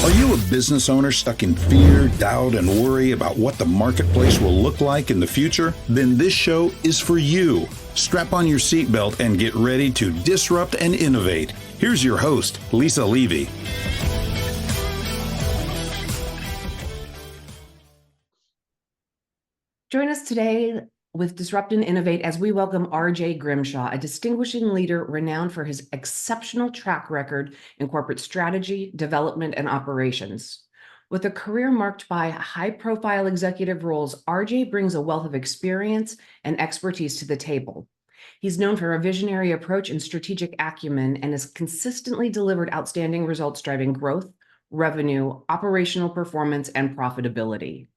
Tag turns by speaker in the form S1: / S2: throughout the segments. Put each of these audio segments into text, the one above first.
S1: Are you a business owner stuck in fear, doubt, and worry about what the marketplace will look like in the future? Then this show is for you. Strap on your seatbelt and get ready to disrupt and innovate. Here's your host, Lisa Levy.
S2: Join us today with Disrupt and Innovate as we welcome RJ Grimshaw, a distinguishing leader renowned for his exceptional track record in corporate strategy, development, and operations. With a career marked by high-profile executive roles, RJ brings a wealth of experience and expertise to the table. He's known for a visionary approach and strategic acumen and has consistently delivered outstanding results driving growth, revenue, operational performance, and profitability.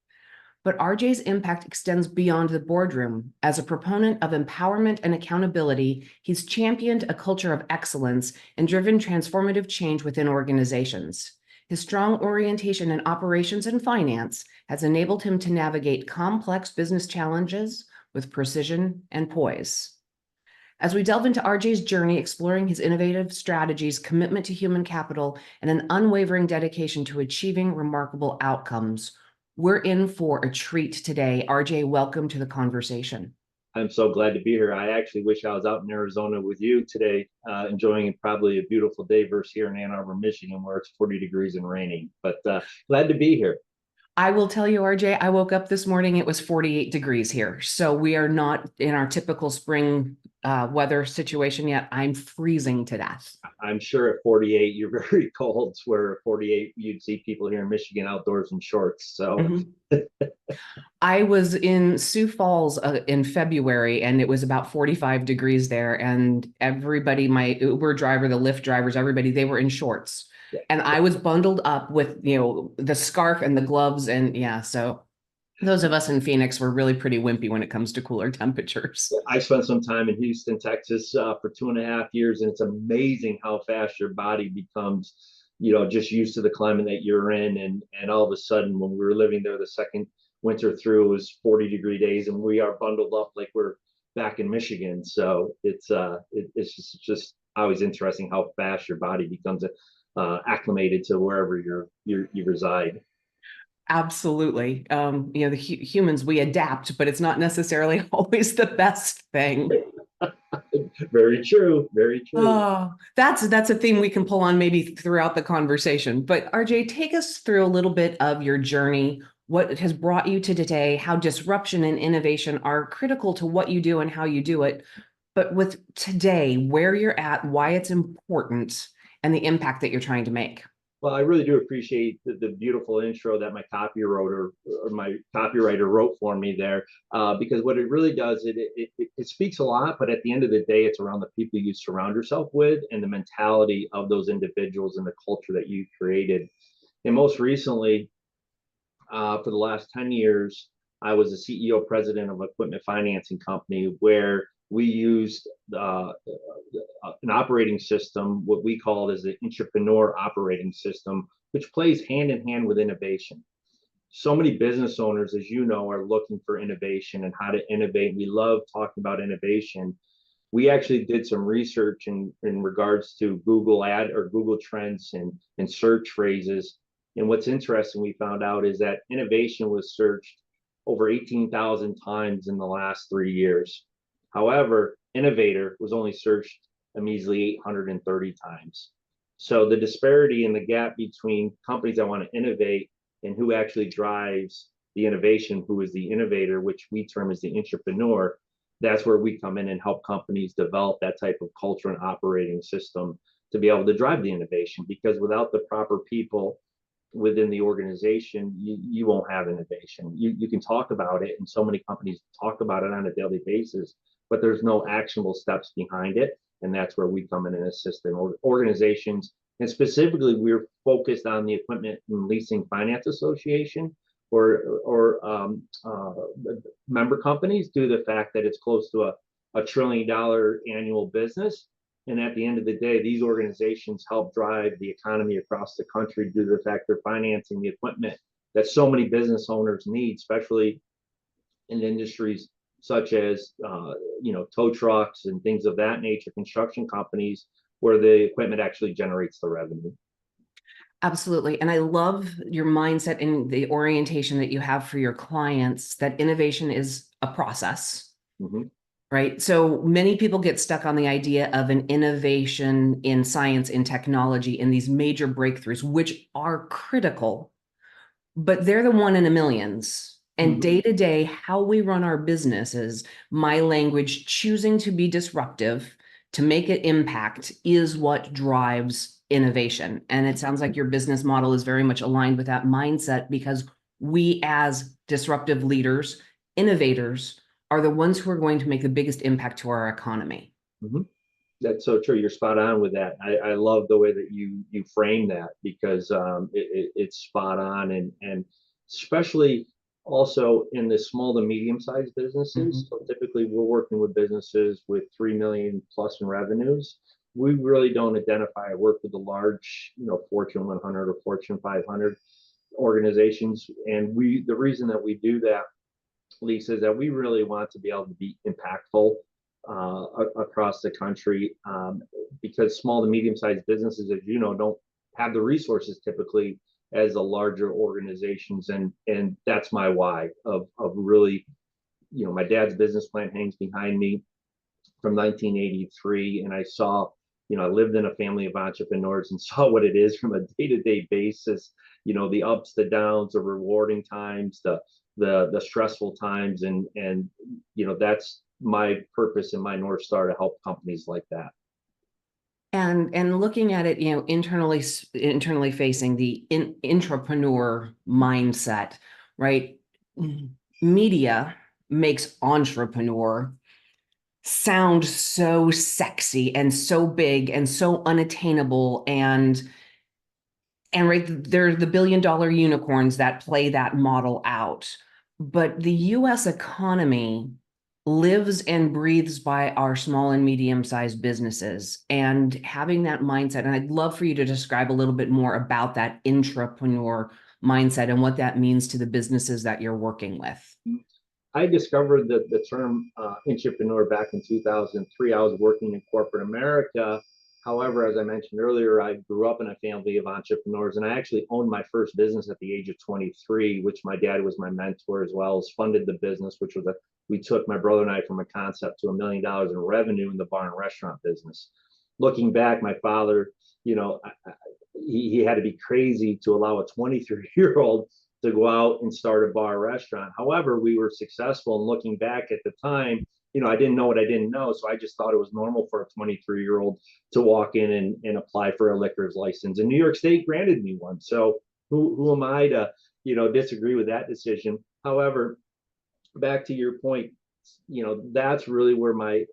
S2: But RJ's impact extends beyond the boardroom. As a proponent of empowerment and accountability, he's championed a culture of excellence and driven transformative change within organizations. His strong orientation in operations and finance has enabled him to navigate complex business challenges with precision and poise. As we delve into RJ's journey, exploring his innovative strategies, commitment to human capital, and an unwavering dedication to achieving remarkable outcomes, we're in for a treat today. RJ, welcome to the conversation.
S3: I'm so glad to be here. I actually wish I was out in Arizona with you today, enjoying probably a beautiful day versus here in Ann Arbor, Michigan, where it's 40 degrees and raining. But glad to be here.
S2: I will tell you, RJ, I woke up this morning, it was 48 degrees here. So we are not in our typical spring weather situation yet. I'm freezing to death.
S3: I'm sure at 48, you're very cold. Where at 48, you'd see people here in Michigan outdoors in shorts. So
S2: I was in Sioux Falls in February, and it was about 45 degrees there. And everybody, my Uber driver, the Lyft drivers, everybody, they were in shorts. And I was bundled up with, the scarf and the gloves. And so those of us in Phoenix were really pretty wimpy when it comes to cooler temperatures.
S3: I spent some time in Houston, Texas for 2.5 years. And it's amazing how fast your body becomes, just used to the climate that you're in. And all of a sudden, when we were living there, the second winter through, it was 40-degree days. And we are bundled up like we're back in Michigan. So it's just always interesting how fast your body becomes acclimated to wherever you reside.
S2: Absolutely. The humans, we adapt, but it's not necessarily always the best thing.
S3: Very true. Very true.
S2: Oh, that's a theme we can pull on maybe throughout the conversation. But RJ, take us through a little bit of your journey, what has brought you to today, how disruption and innovation are critical to what you do and how you do it. But with today, where you're at, why it's important, and the impact that you're trying to make.
S3: Well, I really do appreciate the beautiful intro that my my copywriter wrote for me there, because what it really does, it speaks a lot, but at the end of the day, it's around the people you surround yourself with and the mentality of those individuals and the culture that you created. And most recently, for the last 10 years, I was the CEO president of an equipment financing company where we used an operating system, what we call as the Intrapreneur operating system, which plays hand in hand with innovation. So many business owners, as you know, are looking for innovation and how to innovate. We love talking about innovation. We actually did some research in regards to Google ad or Google Trends and search phrases. And what's interesting, we found out is that innovation was searched over 18,000 times in the last 3 years. However, innovator was only searched a measly 830 times. So the disparity in the gap between companies that want to innovate and who actually drives the innovation, who is the innovator, which we term as the intrapreneur, that's where we come in and help companies develop that type of culture and operating system to be able to drive the innovation. Because without the proper people within the organization, you won't have innovation. You can talk about it, and so many companies talk about it on a daily basis, but there's no actionable steps behind it. And that's where we come in and assist in organizations. And specifically, we're focused on the Equipment and Leasing Finance Association or member companies, due to the fact that it's close to a $1 trillion annual business. And at the end of the day, these organizations help drive the economy across the country due to the fact they're financing the equipment that so many business owners need, especially in industries such as tow trucks and things of that nature, construction companies, where the equipment actually generates the revenue.
S2: Absolutely. And I love your mindset and the orientation that you have for your clients, that innovation is a process, right? So many people get stuck on the idea of an innovation in science, in technology, in these major breakthroughs, which are critical, but they're the one in a millions. And day to day, how we run our businesses, my language, choosing to be disruptive, to make it impact is what drives innovation. And it sounds like your business model is very much aligned with that mindset, because we as disruptive leaders, innovators, are the ones who are going to make the biggest impact to our economy.
S3: That's so true. You're spot on with that. I love the way that you frame that, because it's spot on, and especially also in the small to medium sized businesses. So typically we're working with businesses with 3 million plus in revenues. We really don't identify. I work with the large, Fortune 100 or Fortune 500 organizations, and the reason that we do that, Lisa, is that we really want to be able to be impactful across the country, because small to medium-sized businesses, as you know, don't have the resources typically as the larger organizations, and that's my why of really, my dad's business plan hangs behind me from 1983, and I saw, I lived in a family of entrepreneurs and saw what it is from a day-to-day basis, the ups, the downs, the rewarding times, the stressful times, and that's my purpose and my North Star, to help companies like that.
S2: And looking at it, internally facing the intrapreneur mindset, right? Media makes entrepreneur sound so sexy and so big and so unattainable, and right, they're the billion-dollar unicorns that play that model out. But the US economy lives and breathes by our small and medium-sized businesses, and having that mindset. And I'd love for you to describe a little bit more about that intrapreneur mindset and what that means to the businesses that you're working with.
S3: I discovered the term intrapreneur back in 2003. I was working in corporate America. However, as I mentioned earlier, I grew up in a family of entrepreneurs, and I actually owned my first business at the age of 23, which my dad was my mentor, as well as funded the business, which was we took, my brother and I, from a concept to $1 million in revenue in the bar and restaurant business. Looking back, my father, he had to be crazy to allow a 23-year-old to go out and start a bar restaurant. However, we were successful, and looking back at the time, I didn't know what I didn't know. So I just thought it was normal for a 23-year-old to walk in and apply for a liquor's license. And New York State granted me one. So who am I to, disagree with that decision? However, back to your point, that's really where my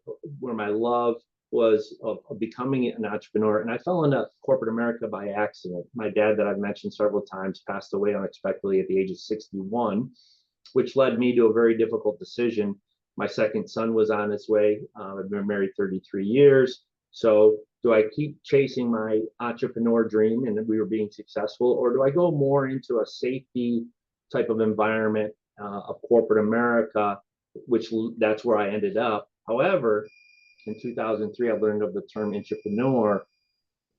S3: love was of becoming an entrepreneur. And I fell into corporate America by accident. My dad, that I've mentioned several times, passed away unexpectedly at the age of 61, which led me to a very difficult decision. My second son was on his way. I've been married 33 years. So do I keep chasing my entrepreneur dream, and we were being successful, or do I go more into a safety type of environment of corporate America, which that's where I ended up. However, in 2003, I learned of the term intrapreneur,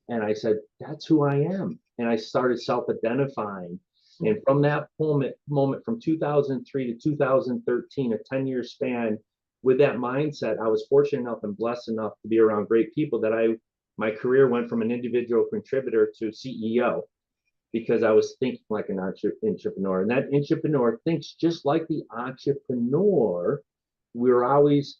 S3: and I said, that's who I am. And I started self-identifying. And from that moment from 2003 to 2013, a 10-year span, with that mindset, I was fortunate enough and blessed enough to be around great people that my career went from an individual contributor to CEO, because I was thinking like an entrepreneur. And that entrepreneur thinks just like the entrepreneur. We're always,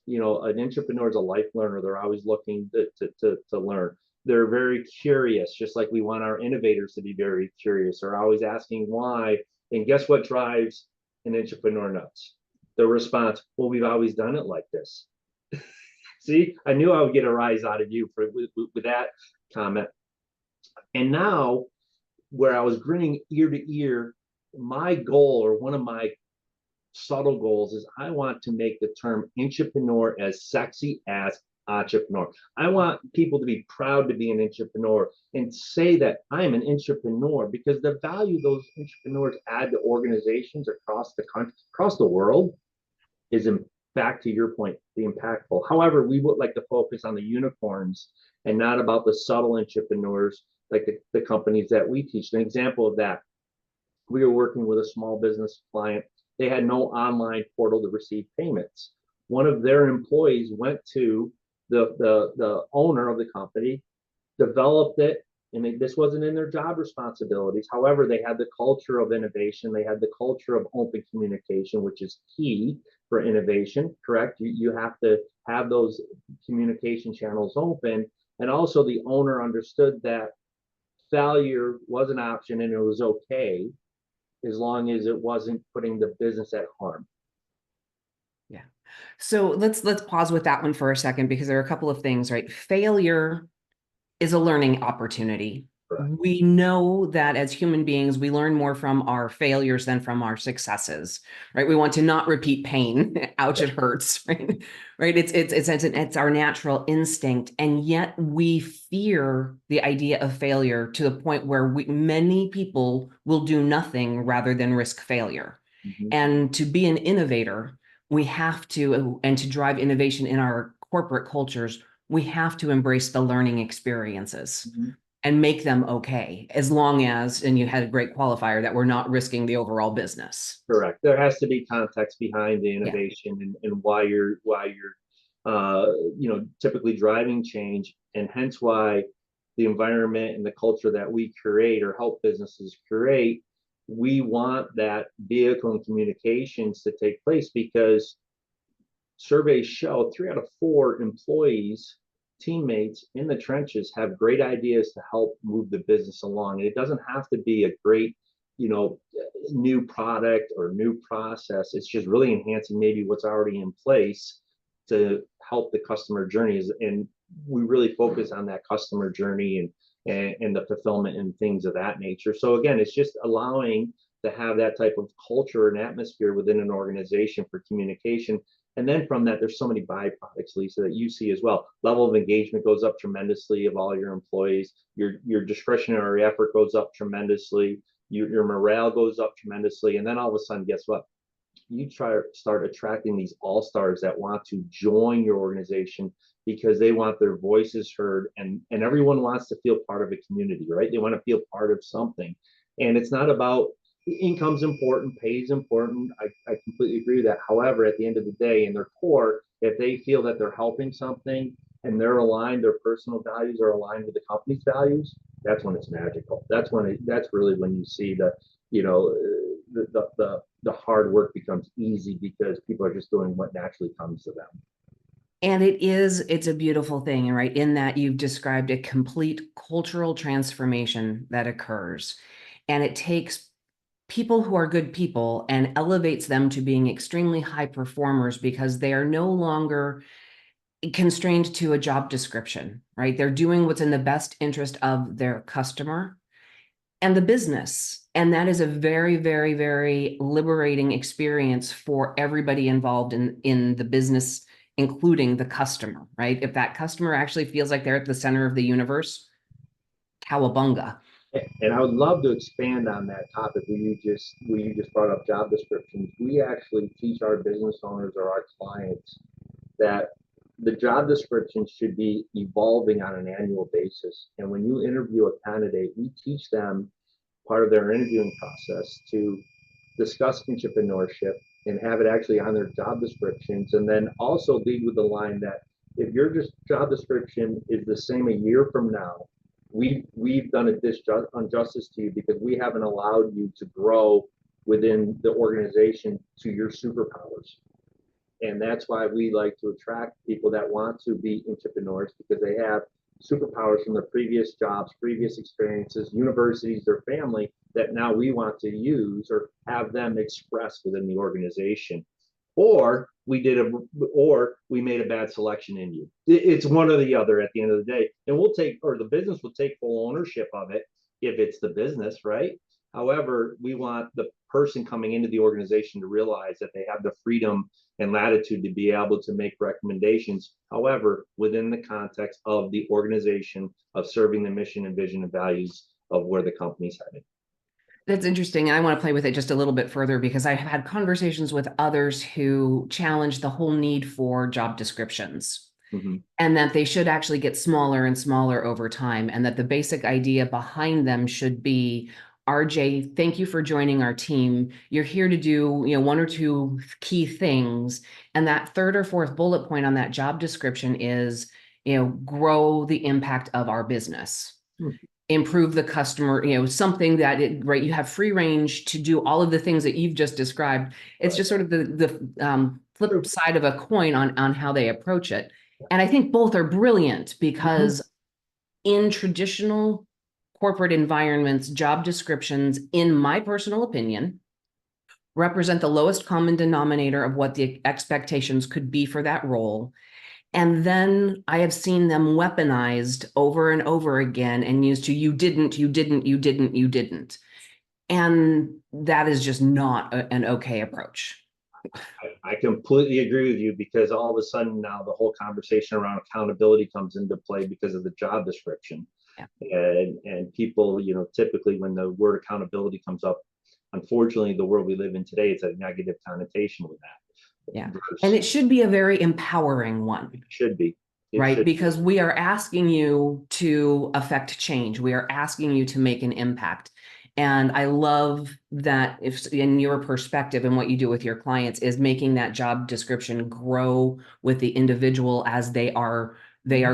S3: an entrepreneur is a life learner. They're always looking to learn. They're very curious, just like we want our innovators to be very curious. They're always asking why. And guess what drives an entrepreneur nuts? The response, well, we've always done it like this. See, I knew I would get a rise out of you with that comment. And now, where I was grinning ear to ear, my goal, or one of my subtle goals, is I want to make the term intrapreneur as sexy as entrepreneur. I want people to be proud to be an entrepreneur and say that I'm an entrepreneur, because the value those entrepreneurs add to organizations across the country, across the world, is, back to your point, the impactful. However, we would like to focus on the unicorns and not about the subtle entrepreneurs, like the companies that we teach. An example of that, we were working with a small business client. They had no online portal to receive payments. One of their employees went to the owner of the company, developed it, and this wasn't in their job responsibilities. However, they had the culture of innovation. They had the culture of open communication, which is key for innovation, correct? You have to have those communication channels open. And also the owner understood that failure was an option and it was okay as long as it wasn't putting the business at harm.
S2: Yeah. So let's pause with that one for a second, because there are a couple of things, right? Failure is a learning opportunity.
S3: Correct.
S2: We know that as human beings, we learn more from our failures than from our successes, right? We want to not repeat pain. Ouch, it hurts, right? Right. It's our natural instinct. And yet we fear the idea of failure to the point where many people will do nothing rather than risk failure.
S3: Mm-hmm.
S2: And to be an innovator, we have to, and to drive innovation in our corporate cultures, we have to embrace the learning experiences and make them okay, as long as, and you had a great qualifier, that we're not risking the overall business.
S3: Correct. There has to be context behind the innovation and why you're typically driving change, and hence why the environment and the culture that we create or help businesses create, we want that vehicle and communications to take place, because surveys show 3 out of 4 employees, teammates in the trenches, have great ideas to help move the business along. And it doesn't have to be a great, new product or new process. It's just really enhancing maybe what's already in place to help the customer journeys. And we really focus on that customer journey and the fulfillment and things of that nature. So again, it's just allowing to have that type of culture and atmosphere within an organization for communication. And then from that, there's so many byproducts, Lisa, that you see as well. Level of engagement goes up tremendously of all your employees. Your discretionary effort goes up tremendously. Your morale goes up tremendously. And then all of a sudden, guess what? You start attracting these all-stars that want to join your organization because they want their voices heard, and everyone wants to feel part of a community, right? They want to feel part of something. And it's not about income's important, pay is important. I completely agree with that. However, at the end of the day, in their core, if they feel that they're helping something and they're aligned, their personal values are aligned with the company's values, that's when it's magical. That's really when you see the hard work becomes easy, because people are just doing what naturally comes to them.
S2: And it's a beautiful thing, right? In that you've described a complete cultural transformation that occurs, and it takes people who are good people and elevates them to being extremely high performers, because they are no longer constrained to a job description, right? They're doing what's in the best interest of their customer and the business. And that is a very, very, very liberating experience for everybody involved in the business, including the customer, right? If that customer actually feels like they're at the center of the universe, cowabunga.
S3: And I would love to expand on that topic where you just brought up job descriptions. We actually teach our business owners or our clients that the job descriptions should be evolving on an annual basis. And when you interview a candidate, we teach them, part of their interviewing process, to discuss intrapreneurship and have it actually on their job descriptions. And then also lead with the line that if your job description is the same a year from now, we've done a injustice to you, because we haven't allowed you to grow within the organization to your superpowers. And that's why we like to attract people that want to be intrapreneurs, because they have superpowers from their previous jobs, previous experiences, universities, their family, that now we want to use or have them express within the organization. Or we made a bad selection in you. It's one or the other at the end of the day. And the business will take full ownership of it if it's the business, right? However, we want the person coming into the organization to realize that they have the freedom and latitude to be able to make recommendations, however, within the context of the organization, of serving the mission and vision and values of where the company's heading.
S2: That's interesting. And I want to play with it just a little bit further, because I've had conversations with others who challenge the whole need for job descriptions.
S3: Mhm.
S2: and that they should actually get smaller and smaller over time, and that the basic idea behind them should be, RJ, thank you for joining our team. You're here to do, one or two key things. And that third or fourth bullet point on that job description is, grow the impact of our business, improve the customer, something that right, you have free range to do all of the things that you've just described. It's
S3: Right.
S2: just sort of the flip side of a coin on how they approach it. And I think both are brilliant because in traditional corporate environments, job descriptions, in my personal opinion, represent the lowest common denominator of what the expectations could be for that role. And then I have seen them weaponized over and over again and used to, you didn't, you didn't, you didn't, you didn't. And that is just not an okay approach.
S3: I completely agree with you, because all of a sudden now the whole conversation around accountability comes into play because of the job description.
S2: Yeah.
S3: And people, typically when the word accountability comes up, unfortunately, the world we live in today, it's a negative connotation with that.
S2: Yeah. And it should be a very empowering one.
S3: It should be.
S2: Right? Because we are asking you to affect change. We are asking you to make an impact. And I love that, if in your perspective and what you do with your clients is making that job description grow with the individual as they are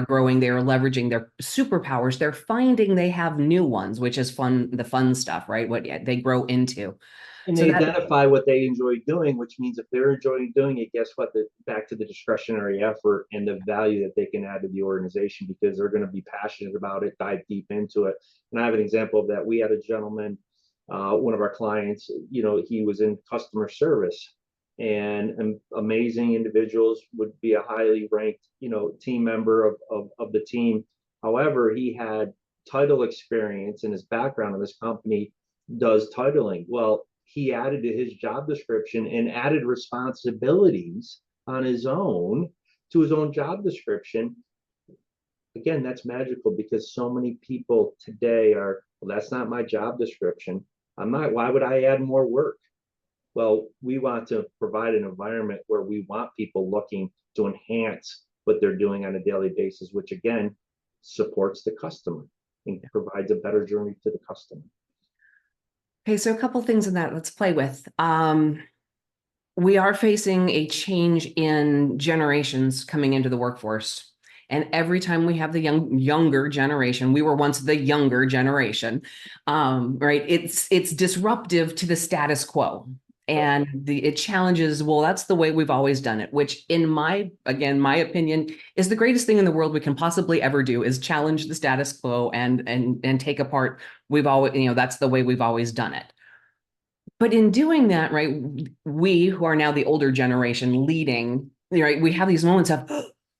S2: growing, they are leveraging their superpowers. They're finding they have new ones, which is fun, the fun stuff, right? What they grow into.
S3: And
S2: So
S3: they
S2: that,
S3: identify what they enjoy doing, which means if they're enjoying doing it, guess what? Back to the discretionary effort and the value that they can add to the organization, because they're going to be passionate about it, dive deep into it. And I have an example of that. We had a gentleman, one of our clients, he was in customer service, and amazing individuals, would be a highly ranked, team member of the team. However, he had title experience, and his background in this company does titling. Well, he added to his job description and added responsibilities on his own to his own job description. Again, that's magical, because so many people today are, well, that's not my job description. Why would I add more work? Well, we want to provide an environment where we want people looking to enhance what they're doing on a daily basis, which again supports the customer and provides a better journey to the customer.
S2: okay, so a couple things in that let's play with. We are facing a change in generations coming into the workforce. And every time we have the younger generation, we were once the younger generation, right? It's disruptive to the status quo. And it challenges, well, that's the way we've always done it, which in my opinion, is the greatest thing in the world we can possibly ever do, is challenge the status quo and take apart. We've always, that's the way we've always done it. But in doing that, right, we who are now the older generation leading, right, we have these moments of,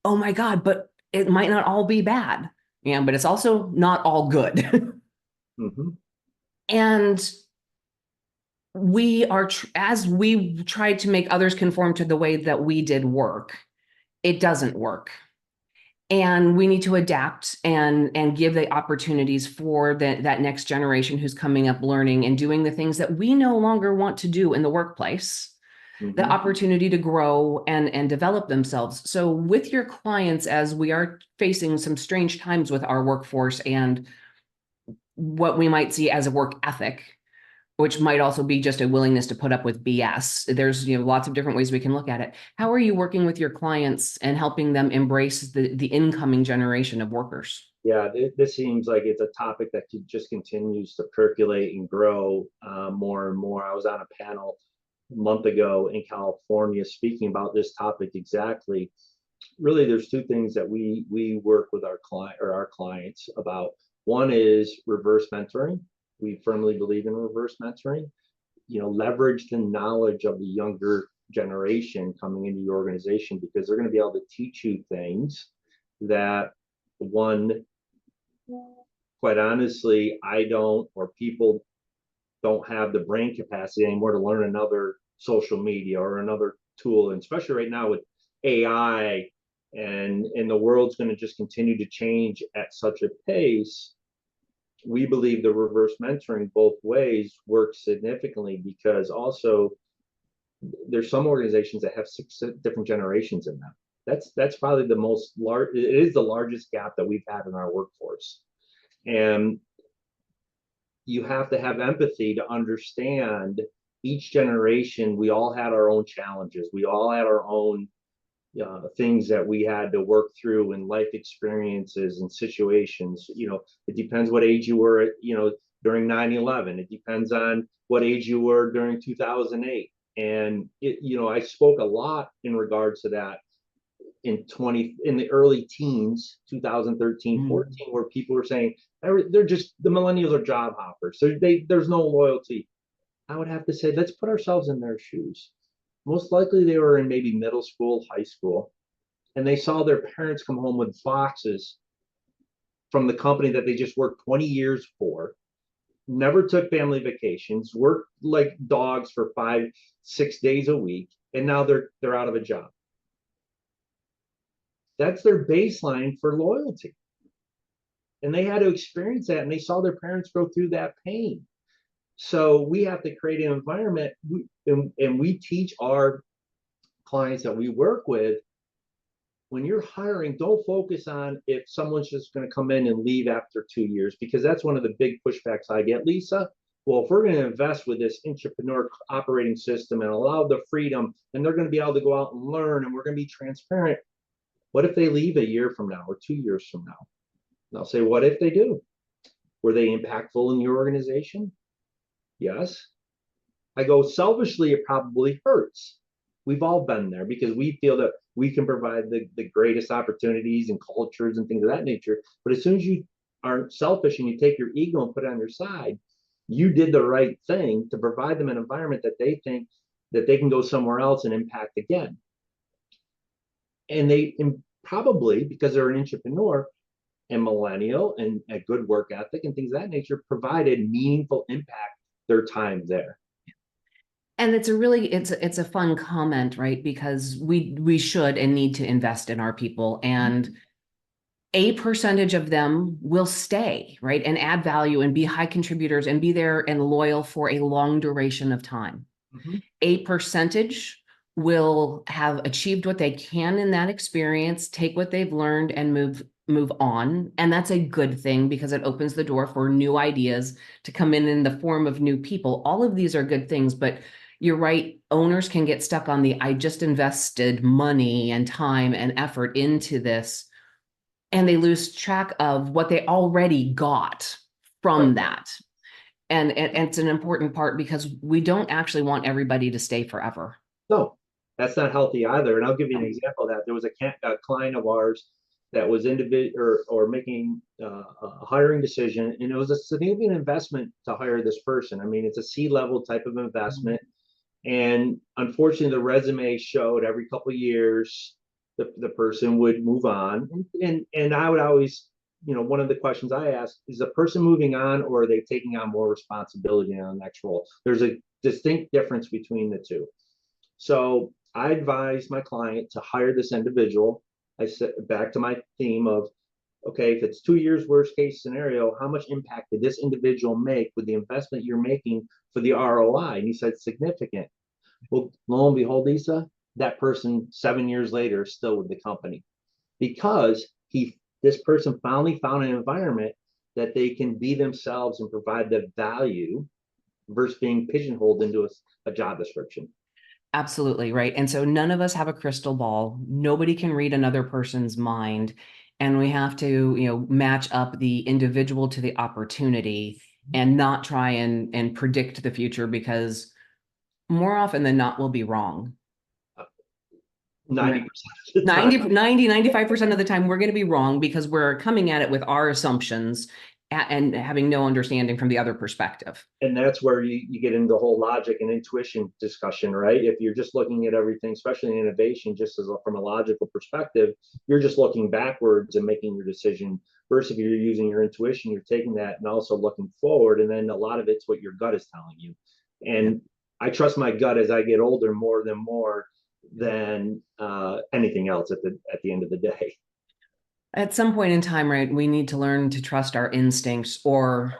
S2: oh my God, but it might not all be bad. Yeah, but it's also not all good.
S3: Mm-hmm.
S2: And we are, as we tried to make others conform to the way that we did work, it doesn't work. And we need to adapt and give the opportunities for that next generation who's coming up, learning and doing the things that we no longer want to do in the workplace, the opportunity to grow and develop themselves. So with your clients, as we are facing some strange times with our workforce and what we might see as a work ethic, which might also be just a willingness to put up with BS. There's lots of different ways we can look at it. How are you working with your clients and helping them embrace the incoming generation of workers?
S3: Yeah, this seems like it's a topic that just continues to percolate and grow more and more. I was on a panel a month ago in California speaking about this topic exactly. Really, there's two things that we work with our clients about. One is reverse mentoring. We firmly believe in reverse mentoring. Leverage the knowledge of the younger generation coming into your organization, because they're going to be able to teach you things that, one, quite honestly, I don't, or people don't have the brain capacity anymore to learn another social media or another tool. And especially right now with AI, and the world's going to just continue to change at such a pace. We believe the reverse mentoring both ways works significantly, because also there's some organizations that have 6 different generations in them. That's probably the most large. It is the largest gap that we've had in our workforce, and you have to have empathy to understand each generation. We all had our own challenges. We all had our own things that we had to work through in life experiences and situations. It depends what age you were at, during 9/11. It depends on what age you were during 2008. And I spoke a lot in regards to that in the early teens, 2013, 14, where people were saying they're just, the millennials are job hoppers. So there's no loyalty. I would have to say, let's put ourselves in their shoes. Most likely they were in maybe middle school, high school, and they saw their parents come home with boxes from the company that they just worked 20 years for, never took family vacations, worked like dogs for 5-6 days a week, and now they're out of a job. That's their baseline for loyalty. And they had to experience that, and they saw their parents go through that pain. So we have to create an environment, and we teach our clients that we work with, when you're hiring, don't focus on if someone's just going to come in and leave after 2 years, because that's one of the big pushbacks I get, Lisa. Well, if we're going to invest with this Intrapreneur operating system and allow the freedom, and they're going to be able to go out and learn, and we're going to be transparent, what if they leave a year from now or 2 years from now? And I'll say, what if they do? Were they impactful in your organization? Yes. I go, selfishly, it probably hurts. We've all been there because we feel that we can provide the greatest opportunities and cultures and things of that nature. But as soon as you aren't selfish and you take your ego and put it on your side, you did the right thing to provide them an environment that they think that they can go somewhere else and impact again. And probably, because they're an entrepreneur and millennial and a good work ethic and things of that nature, provided meaningful impact their time there.
S2: And it's a fun comment, right? Because we should and need to invest in our people, and a percentage of them will stay, right? And add value and be high contributors and be there and loyal for a long duration of time. A percentage will have achieved what they can in that experience, take what they've learned and move on. And that's a good thing because it opens the door for new ideas to come in the form of new people. All of these are good things, but you're right. Owners can get stuck on I just invested money and time and effort into this, and they lose track of what they already got from that. And it's an important part because we don't actually want everybody to stay forever.
S3: No, that's not healthy either. And I'll give you an example of that. There was a client of ours that was individual or making a hiring decision, and it was a significant investment to hire this person. I mean, it's a C-level type of investment. And unfortunately, the resume showed every couple of years the person would move on. And I would always, one of the questions I ask is, the person moving on, or are they taking on more responsibility on the next role? There's a distinct difference between the two. So I advised my client to hire this individual. I said, back to my theme of, okay, if it's 2 years worst case scenario, how much impact did this individual make with the investment you're making for the ROI? And he said, significant. Well, lo and behold, Lisa, that person 7 years later is still with the company, because this person finally found an environment that they can be themselves and provide the value versus being pigeonholed into a job description.
S2: Absolutely, right. And so none of us have a crystal ball. Nobody can read another person's mind. And we have to, match up the individual to the opportunity and not try and predict the future, because more often than not, we'll be wrong.
S3: 90%.
S2: 95% of the time, we're going to be wrong because we're coming at it with our assumptions and having no understanding from the other perspective.
S3: And that's where you get into the whole logic and intuition discussion, right? If you're just looking at everything, especially in innovation, just from a logical perspective, you're just looking backwards and making your decision. Versus if you're using your intuition, you're taking that and also looking forward. And then a lot of it's what your gut is telling you. And I trust my gut as I get older more than anything else at the end of the day.
S2: At some point in time, right, we need to learn to trust our instincts, or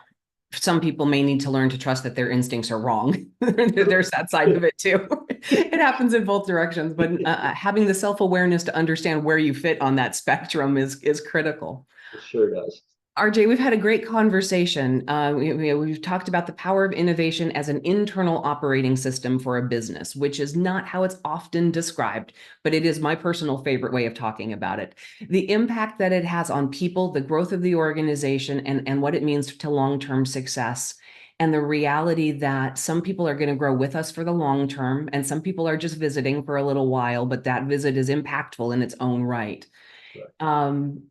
S2: some people may need to learn to trust that their instincts are wrong. There's that side of it too. It happens in both directions, but having the self-awareness to understand where you fit on that spectrum is critical.
S3: It sure does.
S2: RJ, we've had a great conversation. We've talked about the power of innovation as an internal operating system for a business, which is not how it's often described, but it is my personal favorite way of talking about it. The impact that it has on people, the growth of the organization, and what it means to long-term success. And the reality that some people are going to grow with us for the long term, and some people are just visiting for a little while, but that visit is impactful in its own right.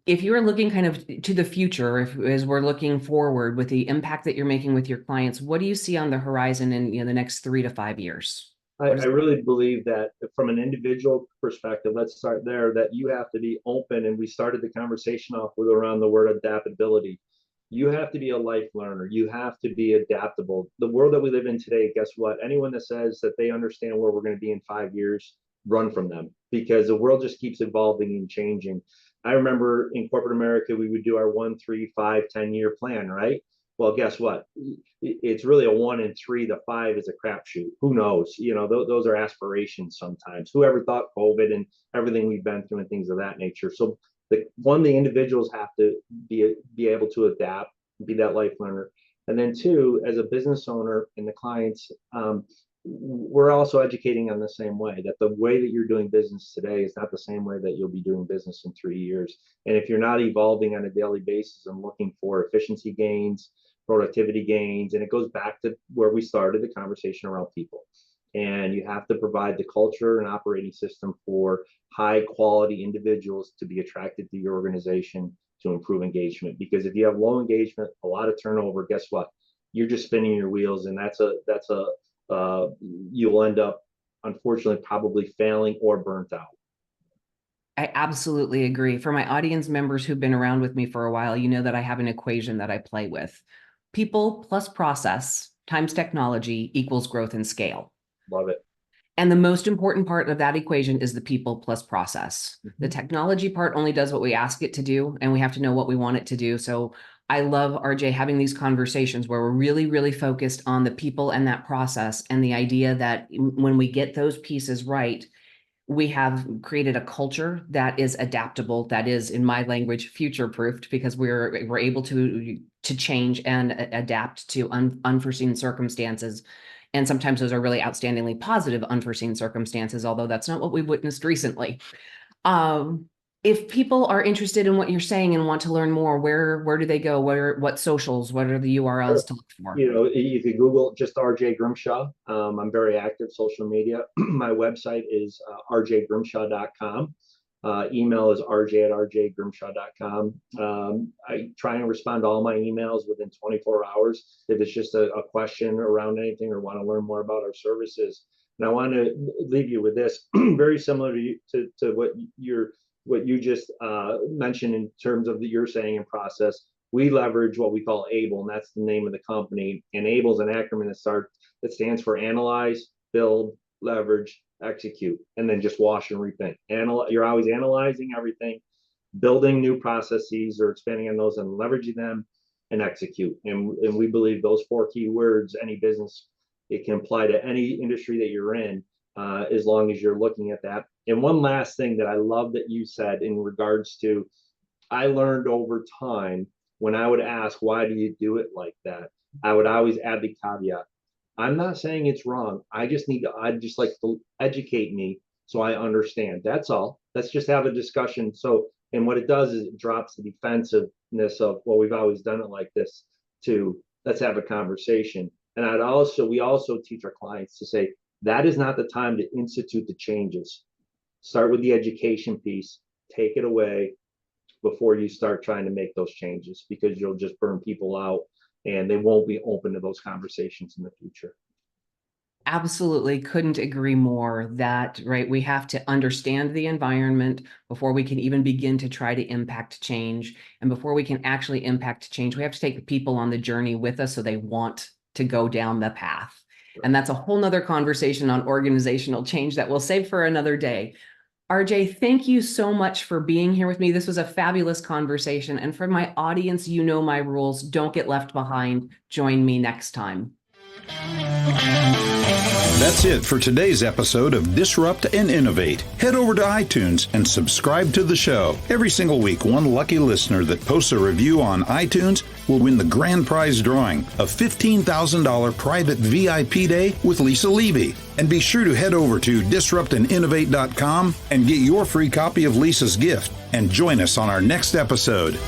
S2: If you're looking kind of to the future, as we're looking forward with the impact that you're making with your clients, what do you see on the horizon in the next 3 to 5 years?
S3: I really believe that from an individual perspective, let's start there, that you have to be open. And we started the conversation off with around the word adaptability. You have to be a life learner. You have to be adaptable. The world that we live in today, guess what? Anyone that says that they understand where we're going to be in 5 years, run from them, because the world just keeps evolving and changing. I remember in corporate America, we would do our 1, 3, 5, 10-year plan, right? Well, guess what? It's really a 1 and 3. The 5 is a crapshoot. Who knows? Those are aspirations sometimes. Whoever thought COVID and everything we've been through and things of that nature. So the individuals have to be able to adapt, be that life learner. And then 2, as a business owner and the clients, we're also educating on the same way, that the way that you're doing business today is not the same way that you'll be doing business in 3 years. And if you're not evolving on a daily basis and looking for efficiency gains, productivity gains, and it goes back to where we started the conversation around people. And you have to provide the culture and operating system for high quality individuals to be attracted to your organization to improve engagement. Because if you have low engagement, a lot of turnover, guess what? You're just spinning your wheels, and you'll end up, unfortunately, probably failing or burnt out.
S2: I absolutely agree. For my audience members who've been around with me for a while, you know that I have an equation that I play with. People plus process times technology equals growth and scale.
S3: Love it.
S2: And the most important part of that equation is the people plus process. The technology part only does what we ask it to do, and we have to know what we want it to do. So I love, RJ, having these conversations where we're really, really focused on the people and that process, and the idea that when we get those pieces right, we have created a culture that is adaptable, that is, in my language, future-proofed, because we're able to change and adapt to unforeseen circumstances. And sometimes those are really outstandingly positive unforeseen circumstances, although that's not what we've witnessed recently. If people are interested in what you're saying and want to learn more, where do they go? What socials? What are the URLs to look for?
S3: You could Google just RJ Grimshaw. I'm very active social media. My website is rjgrimshaw.com. Email is rj@rjgrimshaw.com. I try and respond to all my emails within 24 hours if it's just a question around anything or want to learn more about our services. And I want to leave you with this, very similar to what you just mentioned in terms of your saying and process. We leverage what we call ABLE, and that's the name of the company. And ABLE is an acronym that stands for analyze, build, leverage, execute, and then just wash and rethink. You're always analyzing everything, building new processes or expanding on those and leveraging them, and execute. And we believe those 4 key words, any business, it can apply to any industry that you're in, as long as you're looking at that. And one last thing that I love that you said in regards to, I learned over time when I would ask, why do you do it like that? I would always add the caveat. I'm not saying it's wrong. I'd just like to educate me so I understand. That's all. Let's just have a discussion. So, and what it does is it drops the defensiveness of, well, we've always done it like this, to let's have a conversation. And we also teach our clients to say, that is not the time to institute the changes. Start with the education piece, take it away before you start trying to make those changes, because you'll just burn people out and they won't be open to those conversations in the future.
S2: Absolutely. Couldn't agree more that, right, we have to understand the environment before we can even begin to try to impact change. And before we can actually impact change, we have to take the people on the journey with us so they want to go down the path. And that's a whole nother conversation on organizational change that we'll save for another day. RJ, thank you so much for being here with me. This was a fabulous conversation. And for my audience, you know my rules. Don't get left behind. Join me next time.
S1: That's it for today's episode of Disrupt and Innovate. Head over to iTunes and subscribe to the show. Every single week, one lucky listener that posts a review on iTunes will win the grand prize drawing, a $15,000 private VIP day with Lisa Levy. And be sure to head over to disruptandinnovate.com and get your free copy of Lisa's gift. And join us on our next episode.